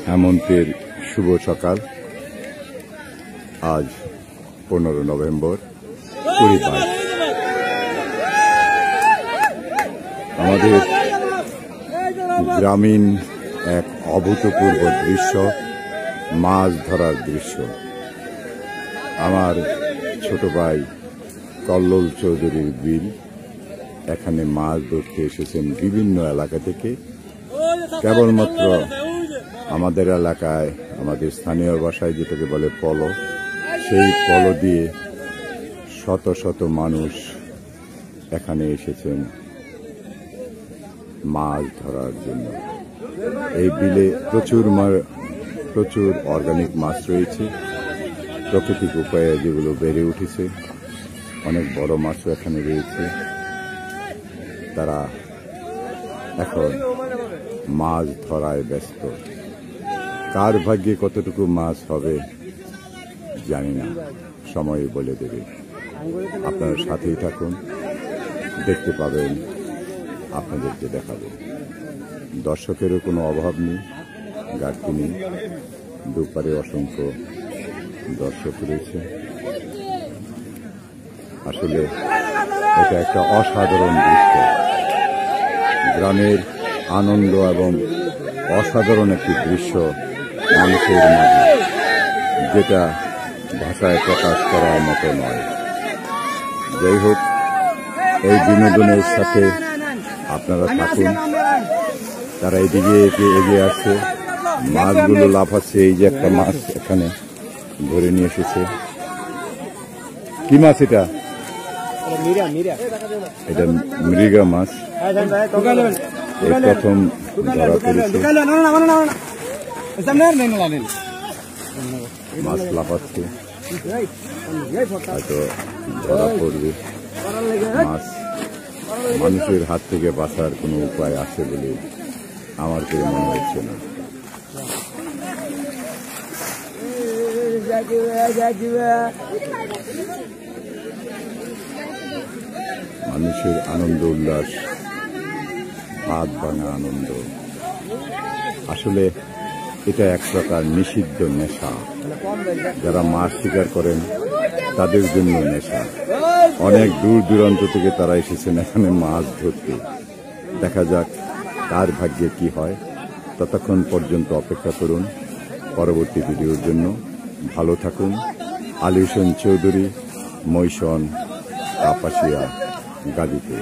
হেমন্তের শুভ সকাল। আজ 15 নভেম্বর 2022। আমাদের গ্রামীণ এক অভূতপূর্ব দৃশ্য, মাছ ধরার দৃশ্য। আমার ছোট ভাই কল্লোল চৌধুরীর বিল এখানে মাছ ধরতে এসেছেন বিভিন্ন এলাকা থেকে। কেবলমাত্র আমাদের এলাকায়, আমাদের স্থানীয় ভাষায় যেটাকে বলে পলো, সেই পলো দিয়ে শত শত মানুষ এখানে এসেছেন মাছ ধরার জন্য। এই বিলে প্রচুর অর্গানিক মাছ রয়েছে, প্রাকৃতিক উপায়ে যেগুলো বেড়ে উঠেছে। অনেক বড় মাছও এখানে রয়েছে। তারা এখন মাছ ধরায় ব্যস্ত। কার ভাগ্যে কতটুকু মাছ হবে জানি না, সময় বলে দেবে। আপনারা সাথেই থাকুন, দেখতে পাবেন, আপনাদেরকে দেখাবো। দর্শকেরও কোনো অভাব নেই, ঘাটতি নেই। দুপারে অসংখ্য দর্শক রয়েছে। আসলে এটা একটা অসাধারণ দৃশ্য, গ্রামের আনন্দ এবং অসাধারণ একটি দৃশ্য মানুষের মাঝে, যেটা ভাষায় প্রকাশ করার মতো নয়। যাই হোক, এই বিনোদনের সাথে আপনারা থাকুন। তারা এদিকে এগিয়ে আসছে, মাছগুলো লাফাচ্ছে। এই যে একটা মাছ এখানে ধরে নিয়ে এসেছে। কি মাছ এটা? এটা মৃগা মাছ। প্রথম ধরা পড়েছে, মাছ লাফাচ্ছে, হয়তো ধরা পড়বে। মাছ মানুষের হাত থেকে বাঁচার কোনো উপায় আছে বলে আমার কেউ মনে হচ্ছে না। মানুষের আনন্দ উল্লাস, হাত ভাঙা আনন্দ। আসলে এটা এক প্রকার নিষিদ্ধ নেশা। যারা মাছ শিকার করেন তাদের জন্য নেশা। অনেক দূর দূরান্ত থেকে তারা এসেছেন এখানে মাছ ধরতে। দেখা যাক কার ভাগ্যে কি হয়। ততক্ষণ পর্যন্ত অপেক্ষা করুন পরবর্তী ভিডিওর জন্য। ভালো থাকুন। আলী হোসেন চৌধুরী, মৈশন, কাপাসিয়া, গাজীপুর।